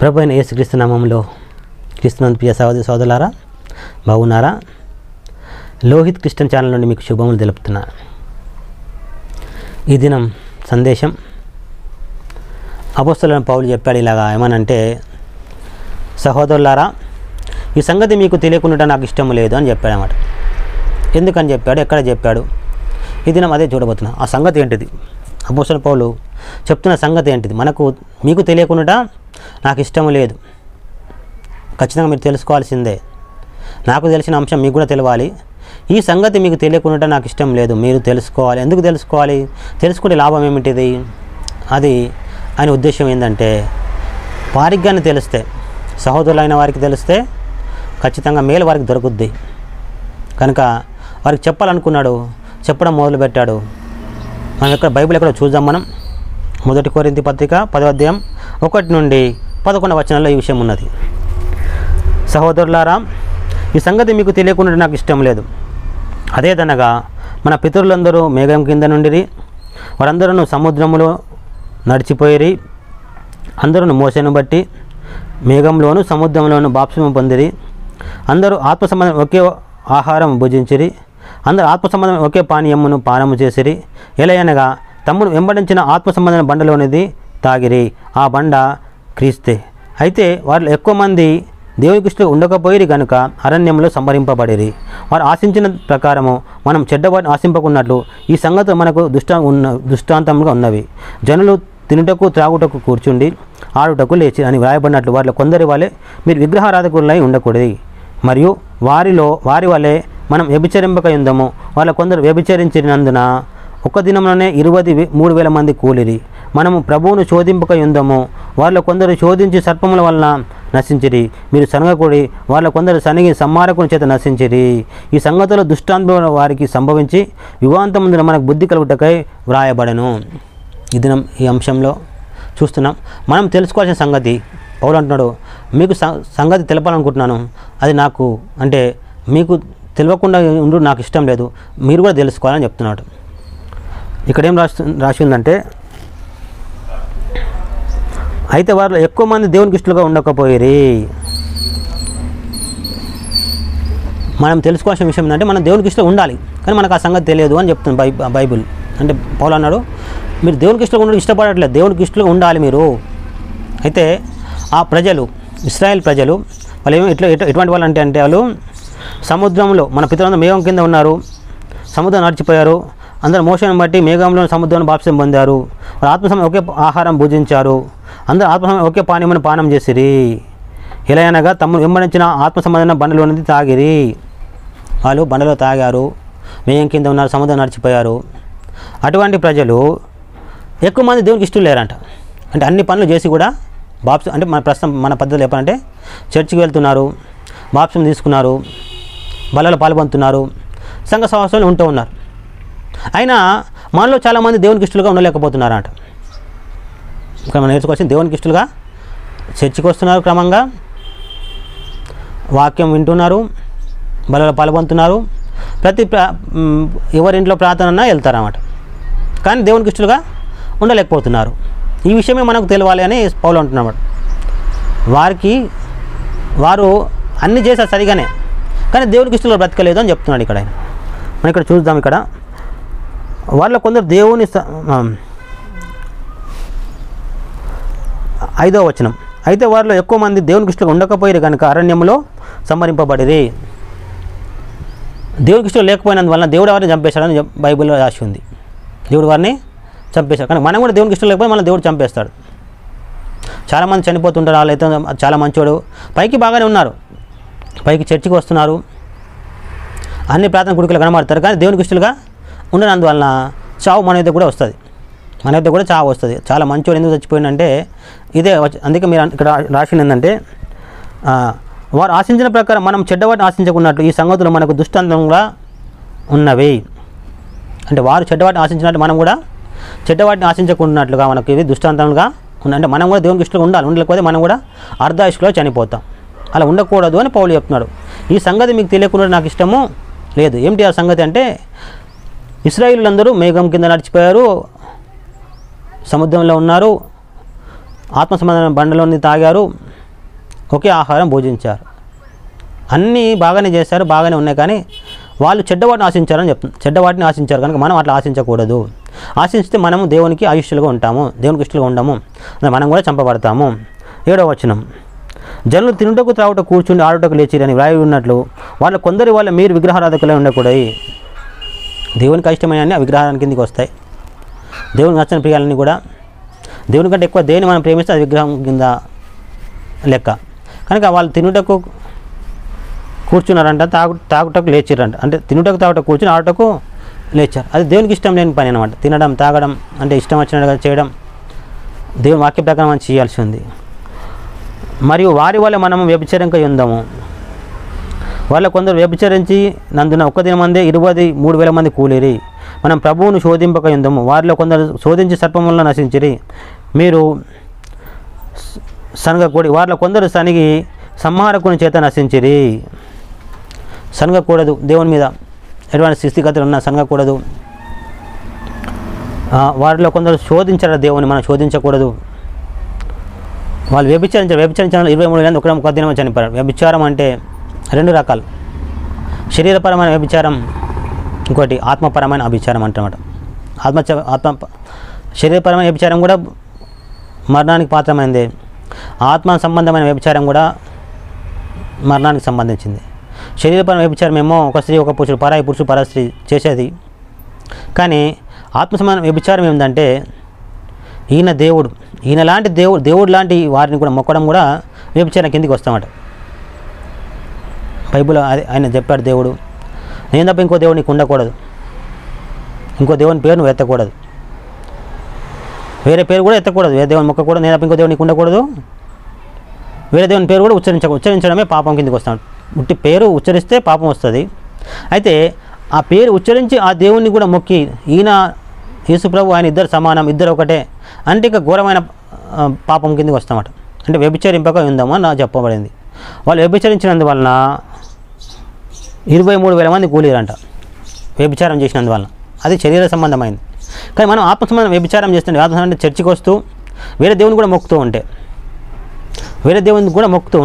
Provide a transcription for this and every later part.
ప్రభు అయిన యేసుక్రీస్తు నామములో క్రీస్తునందు ప్రియ సహోదరి సోదరులారా, బాగున్నారా? లోహిత్ క్రిస్టియన్ ఛానల్ నుండి మీకు శుభములు తెలుపుతున్నా. ఈ దినం సందేశం అపోస్తలుడైన పౌలు చెప్పాడు ఇలాగా, ఏమనంటే, సహోదరులారా, ఈ సంగతి మీకు తెలియకుండా నాకు ఇష్టం లేదు అని చెప్పాడు అన్నమాట. ఎందుకని చెప్పాడు, ఎక్కడ చెప్పాడు? ఈ దినం అదే చూడబోతున్నా. ఆ సంగతి ఏంటిది? అపోస్తలుడైన పౌలు చెప్తున్న సంగతి ఏంటిది? మీకు తెలియకుండా నాకు ఇష్టం లేదు. ఖచ్చితంగా మీరు తెలుసుకోవాల్సిందే. నాకు తెలిసిన అంశం మీకు కూడా తెలవాలి. ఈ సంగతి మీకు తెలియకుండా నాకు ఇష్టం లేదు, మీరు తెలుసుకోవాలి. ఎందుకు తెలుసుకోవాలి? తెలుసుకుంటే లాభం ఏమిటిది? అది ఆయన ఉద్దేశం ఏంటంటే, వారికి కానీ తెలిస్తే, సహోదరులైన వారికి తెలిస్తే ఖచ్చితంగా మేలు వారికి దొరుకుద్ది. కనుక వారికి చెప్పాలనుకున్నాడు, చెప్పడం మొదలుపెట్టాడు. మనం బైబిల్ ఎక్కడో చూద్దాం. మనం 1 కొరింథీ పత్రిక 10వ అధ్యాయం 1 నుండి 11వ వచనంలో ఈ విషయం ఉన్నది. సహోదరులారా, ఈ సంగతి మీకు తెలియకుండా నాకు ఇష్టం లేదు. అదేదనగా మన పితరులందరూ మేఘం కింద నుండిరి, వారందరూ సముద్రములో నడిచిపోయిరి. అందరూ మోసను బట్టి మేఘంలోను సముద్రంలోను బాప్తిస్మం పొందిరి. అందరూ ఆత్మ సంబంధం ఒకే ఆహారం భుజించిరి. అందరూ ఆత్మ సంబంధం ఒకే పానీయమును పానము చేసిరి. ఎలయనగా తమ్మును వెంబడించిన ఆత్మ సంబంధమైన బండలోనిది తాగిరి. ఆ బండ క్రీస్తే. అయితే వారిలో ఎక్కువ మంది దేవుని దృష్టిలో ఉండకపోయిరి కనుక అరణ్యంలో సంహరింపబడిరి. వారు ఆశించిన ప్రకారము మనం చెడ్డవాటిని ఆశింపకున్నట్లు ఈ సంగతులు మనకు దృష్టాంతంగా ఉన్నవి. జనులు తినుటకు త్రాగుటకు కూర్చుండి ఆడుటకు లేచి అని వ్రాయబడినట్లు వారిలో కొందరి వలె మీరు విగ్రహారాధకులై ఉండకూడదు. మరియు వారి వలె మనం వ్యభిచరింపక ఉందము. వాళ్ళ కొందరు వ్యభిచరించినందున ఒక్క దినంలోనే 23,000 మంది కూలిరి. మనము ప్రభువును శోధింపక ఉందము. వాళ్ళ కొందరు శోధించి సర్పముల వలన నశించిరి. మీరు సనగకూడి. వాళ్ళ కొందరు సనిగి సంహారకుని చేత నశించిరి. ఈ సంగతులు దృష్టాంతం వారికి సంభవించి యుగాంతమున మనకు బుద్ధి కలుగుటకై వ్రాయబడను. ఈ దినం ఈ అంశంలో చూస్తున్నాం. మనం తెలుసుకోవాల్సిన సంగతి పౌలు అంటున్నాడు, మీకు సంగతి తెలపాలనుకుంటున్నాను. అది నాకు అంటే మీకు తెలియకుండా ఉండు నాకు ఇష్టం లేదు, మీరు కూడా తెలుసుకోవాలని చెప్తున్నాడు. ఇక్కడ ఏం రాసి ఉందంటే, అయితే వారిలో ఎక్కువ మంది దేవునికి ఇష్టలుగా ఉండకపోయిరి. మనం తెలుసుకోవాల్సిన విషయం ఏంటంటే, మనం దేవునికి ఇష్టం ఉండాలి, కానీ మనకు ఆ సంగతి తెలియదు అని చెప్తుంది బైబిల్. అంటే పౌలు అన్నాడు, మీరు దేవునికి ఇష్టంగా ఉండడం ఇష్టపడట్లేదు, దేవునికి ఇష్టంగా ఉండాలి మీరు. అయితే ఆ ప్రజలు, ఇశ్రాయేల్ ప్రజలు, వాళ్ళు ఎటువంటి వాళ్ళు అంటే వాళ్ళు సముద్రంలో, మన పితరులందరూ మేఘం కింద ఉన్నారు, సముద్రం నడిచిపోయారు. అందరూ మోషను బట్టి మేఘంలో సముద్రంలో బాప్తిస్మం పొందారు. వాళ్ళు ఆత్మసమయం ఒకే ఆహారం భుజించారు. అందరూ ఆత్మసమయం ఒకే పానీయమును పానం చేసిరి. ఎలా అనగా తమను వెంబడించిన ఆత్మ సంబంధమైన బండలోనిది తాగిరి. వాళ్ళు బండలో తాగారు, మేఘం కింద ఉన్నారు, సముద్రం నడిచిపోయారు. అటువంటి ప్రజలు ఎక్కువ మంది దేవునికి ఇష్టం లేరంట. అంటే అన్ని పనులు చేసి కూడా అంటే మన పద్ధతులు చెప్పాలంటే, చర్చికి వెళ్తున్నారు, బాప్తిస్మం తీసుకున్నారు, బలలో పాల్గొంటున్నారు, సంఘ సహవాసంలో ఉంటూ ఉన్నారు. అయినా మనలో చాలామంది దేవునికి ఇష్టలుగా ఉండలేకపోతున్నారంట. ఇక్కడ మనం నేర్చుకోవాల్సింది, దేవునికి ఇష్టలుగా చర్చికి వస్తున్నారు, క్రమంగా వాక్యం వింటున్నారు, బలలో పాల్గొంటున్నారు, ఎవరింట్లో ప్రార్థన వెళ్తారన్నమాట. కానీ దేవునికి ఇష్టలుగా ఉండలేకపోతున్నారు. ఈ విషయమే మనకు తెలియాలి అని పౌలు అంటున్నమాట. వారు అన్నీ చేశారు సరిగానే, కానీ దేవునికి ఇష్టంలో బ్రతకలేదు అని చెప్తున్నాడు ఇక్కడ ఆయన. మనం ఇక్కడ చూద్దాం. ఇక్కడ వాళ్ళ కొందరు దేవుని 5వ వచనం, అయితే వారిలో ఎక్కువ మంది దేవునికి ఇష్టంగా ఉండకపోయారు కనుక అరణ్యంలో సంహరింపబడిరి. దేవునికి ఇష్టం లేకపోయినందువలన దేవుడు వారిని చంపేశాడని బైబిల్లో రాసి ఉంది. దేవుడు వారిని చంపేశాడు. కానీ మనం కూడా దేవునికి ఇష్టం లేకపోతే మన దేవుడు చంపేస్తాడు. చాలామంది చనిపోతుంటారు. వాళ్ళైతే చాలా మంచోడు, పైకి బాగానే ఉన్నారు, పైకి చర్చికి వస్తున్నారు, అన్ని ప్రార్థన గుడికలు కనబడతారు, కానీ దేవునికి ఇష్టలుగా ఉండనందువలన చావు మన అయితే కూడా వస్తుంది. మన అయితే కూడా చావు వస్తుంది. చాలా మంచోడు ఎందుకు చచ్చిపోయిందంటే ఇదే. అందుకే మీరు ఇక్కడ రాసింది ఏంటంటే, వారు ఆశించిన ప్రకారం మనం చెడ్డవాటిని ఆశించకున్నట్లు ఈ సంగతులు మనకు దృష్టాంతంగా ఉన్నవి. అంటే వారు చెడ్డవాటిని ఆశించినట్టు మనం కూడా చెడ్డవాటిని ఆశించకున్నట్లుగా మనకు ఇవి దృష్టాంతంగా ఉన్నాయి. అంటే మనం కూడా దేవునికి ఇష్టంగా ఉండాలి, ఉండలేకపోతే మనం కూడా అర్ధాయుష్లో చనిపోతాం. అలా ఉండకూడదు అని పౌలు చెప్తున్నాడు. ఈ సంగతి మీకు తెలియకుండా నాకు ఇష్టము లేదు. ఏమిటి ఆ సంగతి అంటే, ఇశ్రాయేలులందరూ మేఘం కింద నడిచిపోయారు, సముద్రంలో ఉన్నారు, ఆత్మ సంబంధమైన బండలోని తాగారు, ఒకే ఆహారం భోజించారు. అన్నీ బాగానే చేశారు, బాగానే ఉన్నాయి, కానీ వాళ్ళు చెడ్డవాటిని ఆశించారని చెప్తుంది. చెడ్డవాటిని ఆశించారు కనుక మనం అట్లా ఆశించకూడదు. ఆశిస్తే మనము దేవునికి ఆయుష్యులుగా ఉంటాము, దేవునికి ఇష్టలుగా ఉండము, మనం కూడా చంపబడతాము. 7వ వచనం, జనులు తినుటకు త్రాగుట కూర్చుండి ఆడుటకు లేచిరని వ్రాయి ఉన్నట్లు వాళ్ళ కొందరి వాళ్ళ మీరు విగ్రహారాధకులై ఉండకూడదు. దేవునికి ఇష్టమైన ఆ విగ్రహాల కిందికి వస్తాయి. దేవునికి నచ్చని ప్రియాలన్నీ కూడా, దేవుని కంటే ఎక్కువ దేని మనం ప్రేమిస్తే అది విగ్రహం కింద లెక్క. కనుక వాళ్ళు తినుటకు కూర్చున్నారంట, తాగుటకు లేచిరంట. అంటే తినుటకు తాగుటకు కూర్చుని ఆడుటకు లేచారు. అది దేవునికి ఇష్టం లేని పని అనమాట. తినడం, తాగడం అంటే ఇష్టం వచ్చినట్టుగా చేయడం దేవుని వాక్య ప్రకారం మనం చేయాల్సి ఉంది. మరియు వారి వల్ల మనము వ్యభిచారంగా ఉందాము. వాళ్ళ కొందరు వ్యభిచరించి నందున ఒక్క దినమందే 23,000 మంది కూలిరి. మనం ప్రభువును శోధింపక ఉందాము. వారిలో కొందరు శోధించి సర్పములను నశించిరి. మీరు సనగకూడి వారిలో కొందరు సనిగి సంహారకుని చేత నశించిరి. సనగకూడదు, దేవుని మీద ఎటువంటి స్థితిగతులు ఉన్నా సనగకూడదు. వారిలో కొందరు శోధించారు దేవుని, మనం శోధించకూడదు. వాళ్ళు వ్యభిచారించారు. 23,000 ఒక దినం చనిపోయారు. వ్యభిచారం అంటే 2 రకాలు, శరీరపరమైన వ్యభిచారం, ఇంకోటి ఆత్మపరమైన అభిచారం అంటమాట. ఆత్మ శరీరపరమైన వ్యభిచారం కూడా మరణానికి పాత్రమైంది. ఆత్మ సంబంధమైన వ్యభిచారం కూడా మరణానికి సంబంధించింది. శరీరపరమైన వ్యభిచారం ఏమో ఒక స్త్రీ ఒక పురుషుడు, పరాయి పురుషుడు పరాయి స్త్రీ చేసేది. కానీ ఆత్మ సంబంధమైన వ్యభిచారం ఏంటంటే ఈయన దేవుడు, ఈయన లాంటి దేవుడు లాంటి వారిని కూడా మొక్కడం కూడా వ్యభిచారం కిందికి వస్తామట. బైబిల్ ఆయన చెప్పాడు, దేవుడు నేను తప్ప ఇంకో దేవుడు నీకు ఉండకూడదు, ఇంకో దేవుని పేరు నువ్వు ఎత్తకూడదు, వేరే పేరు కూడా ఎత్తకూడదు, వేరే దేవుని మొక్కకూడదు, నేను తప్ప ఇంకో దేవుడు నీకు ఉండకూడదు, వేరే దేవుని పేరు కూడా ఉచ్చరించడమే పాపం కిందికి వస్తాడు. ఉట్టి పేరు ఉచ్చరిస్తే పాపం వస్తుంది. అయితే ఆ పేరు ఉచ్చరించి ఆ దేవుణ్ణి కూడా మొక్కి ఈయన యేసుప్రభు ఆయన ఇద్దరు సమానం, ఇద్దరు ఒకటే అంటే ఇక ఘోరమైన పాపం కిందకి వస్తామట. అంటే వ్యభిచరింపక ఉందాము అని నాకు చెప్పబడింది. వాళ్ళు వ్యభిచరించినందువలన 23,000 మంది కూలీరంట, వ్యభిచారం చేసినందువలన. అది శరీర సంబంధమైంది. కానీ మనం ఆత్మ సంబంధం వ్యభిచారం చేస్తుంటే, ఆత్మ అంటే చర్చికి వస్తూ వేరే దేవుని కూడా మొక్కుతూ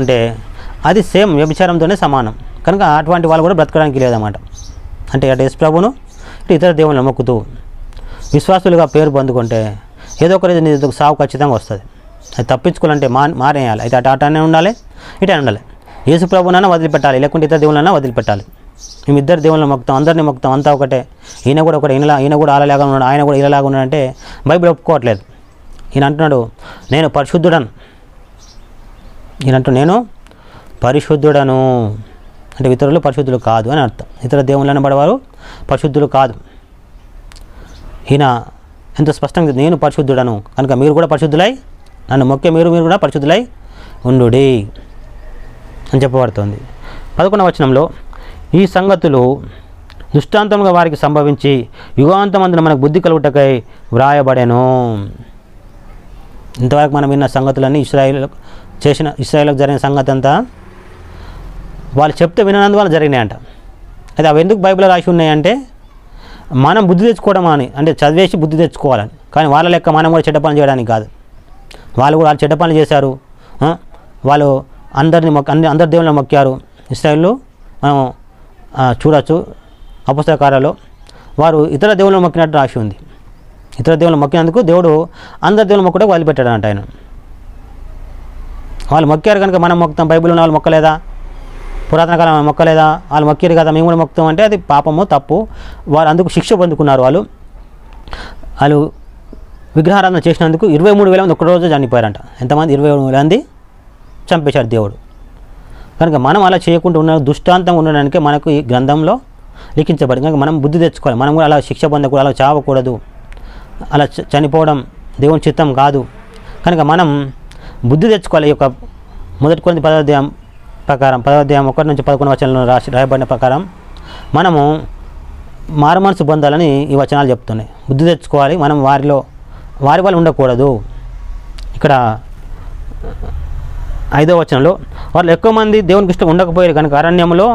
ఉంటే అది సేమ్ వ్యభిచారంతోనే సమానం. కనుక అటువంటి వాళ్ళు కూడా బ్రతకడానికి లేదన్నమాట. అంటే అటు యేసు ప్రభువును ఇటు ఇతర దేవుళ్ళని మొక్కుతూ విశ్వాసులుగా పేరు పొందుకుంటే ఏదో ఒక రోజు నీ సావు ఖచ్చితంగా వస్తుంది. అది తప్పించుకోవాలంటే మారేయాలి. అయితే అటనే ఉండాలి, ఇటే ఉండాలి. యేసు ప్రభువునైనా వదిలిపెట్టాలి, లేకుంటే ఇతర దేవుళ్ళైనా వదిలిపెట్టాలి. మేము ఇద్దరు దేవుళ్ళని మొక్కుతాం, అందరినీ మొక్కుతాం, అంతా ఒకటే. ఈయన కూడా ఒకటే, ఈయన కూడా అలాగా ఉన్నాడు, ఆయన కూడా ఇలాగా ఉన్నాడంటే బైబిల్ ఒప్పుకోవట్లేదు. ఈయన అంటున్నాడు నేను పరిశుద్ధుడను. నేను పరిశుద్ధుడను అంటే ఇతరులు పరిశుద్ధులు కాదు అని అర్థం. ఇతర దేవుళ్ళని పడవారు పరిశుద్ధులు కాదు. ఈయన ఎంత స్పష్టంగా నేను పరిశుద్ధుడను కనుక మీరు కూడా పరిశుద్ధులై నన్ను మొక్కే మీరు కూడా పరిశుద్ధులై ఉండుడి అని చెప్పబడుతుంది. 11వ వచనంలో ఈ సంగతులు దృష్టాంతంగా వారికి సంభవించి యుగాంతమందున మనకు బుద్ధి కలుగుటకై వ్రాయబడెను. ఇంతవరకు మనం విన్న సంగతులన్నీ ఇశ్రాయేలుకు జరిగిన సంగతి అంతా వాళ్ళు చెప్తే వినందువల్ల జరిగినాయంట. అయితే అవి ఎందుకు బైబిల్లో రాసి ఉన్నాయంటే మనం బుద్ధి తెచ్చుకోవడం అని, అంటే చదివేసి బుద్ధి తెచ్చుకోవాలని. కానీ వాళ్ళ లెక్క మనం కూడా చెడ్డ పనులు చేయడానికి కాదు. వాళ్ళు చెడ్డ పనులు చేశారు. వాళ్ళు అందరి దేవుళ్ళని మొక్కారు. ఇశ్రాయేలు మనం చూడవచ్చు అపొస్తల కార్యాల్లో వారు ఇతర దేవుళ్ళని మొక్కినట్టు రాసి ఉంది. ఇతర దేవుళ్ళని మొక్కినందుకు దేవుడు అందరి దేవుళ్ళని మొక్కడం వదిలిపెట్టాడు అంట. ఆయన వాళ్ళు మొక్కారు కనుక మనం మొక్కుతాం. బైబిల్ ఉన్న వాళ్ళు మొక్కలేదా? పురాతన కాలం మొక్కలేదా? వాళ్ళు మొక్కారు కదా మేము కూడా మొక్కుతాం అంటే అది పాపము, తప్పు. వారు అందుకు శిక్ష పొందుకున్నారు. వాళ్ళు విగ్రహారాధన చేసినందుకు 23,000 మంది ఒక్క రోజు చనిపోయారంట. ఎంతమంది? 23,000 మంది చంపేశాడు దేవుడు. కనుక మనం అలా చేయకుండా ఉన్న దృష్టాంతం ఉండడానికే మనకు ఈ గ్రంథంలో లిఖించబడింది. కనుక మనం బుద్ధి తెచ్చుకోవాలి. మనం కూడా అలా శిక్ష పొందకూడదు, అలా చావకూడదు, అలా చనిపోవడం దేవుని చిత్తం కాదు. కనుక మనం బుద్ధి తెచ్చుకోవాలి. ఈ యొక్క 1 కొరింథీ 10వ అధ్యాయం ప్రకారం 10వ అధ్యాయం 1 నుంచి 11 వచనంలో రాయబడిన ప్రకారం మనము మారుమనసు పొందాలని ఈ వచనాలు చెప్తున్నాయి. బుద్ధి తెచ్చుకోవాలి. మనం వారి వాళ్ళు ఉండకూడదు. ఇక్కడ 5వ వచనంలో వాళ్ళు ఎక్కువ మంది దేవునికి ఇష్టం ఉండకపోయారు కనుక అరణ్యంలో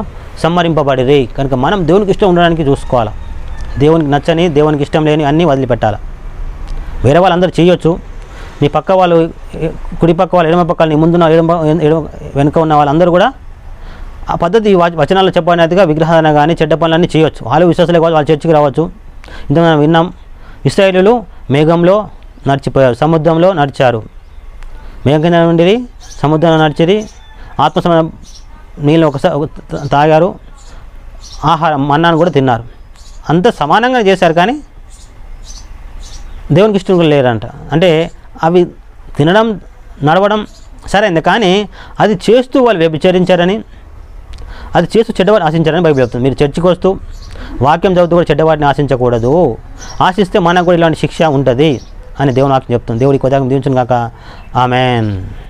సంహరింపబడిరి. కనుక మనం దేవునికి ఇష్టం ఉండడానికి చూసుకోవాలి. దేవునికి నచ్చని, దేవునికి ఇష్టం లేని అన్నీ వదిలిపెట్టాలి. వేరే వాళ్ళందరూ చేయొచ్చు, నీ పక్క వాళ్ళు, కుడి పక్క వాళ్ళు, ఎడమ పక్క, నీ ముందున్న వెనుక ఉన్న వాళ్ళందరూ కూడా ఆ పద్ధతి వచనాల్లో చెప్పినట్టుగా విగ్రహాలను కానీ చెడ్డ పనులన్నీ చేయవచ్చు. వాళ్ళు విశ్వాసాలే కావచ్చు, వాళ్ళు చర్చికి రావచ్చు. ఇంత మనం విన్నాం. ఇశ్రాయేలీయులు మేఘంలో నడిచిపోయారు, సముద్రంలో నడిచారు. మేఘం కింద నుండి సముద్రంలో నడిచిరి, ఆత్మ నీళ్ళు ఒకసారి తాగారు, ఆహారం మన్నాను కూడా తిన్నారు. అంత సమానంగా చేశారు, కానీ దేవునికి ఇష్టం కూడా లేరంట. అంటే అవి తినడం నడవడం సరైంది, కానీ అది చేస్తూ వాళ్ళు వ్యభిచరించారని, అది చేస్తూ చెడ్డవాడిని ఆశించారని బైబిల్ చెప్తుంది. మీరు చర్చికి వస్తూ వాక్యం చదువుతూ కూడా చెడ్డవాడిని ఆశించకూడదు, ఆశిస్తే మనకు కూడా ఇలాంటి శిక్ష ఉంటుంది అని దేవుని వాక్యం చెప్తుంది. దేవుడికి ఉదాహరణ దీవించును గాక. ఆమేన్.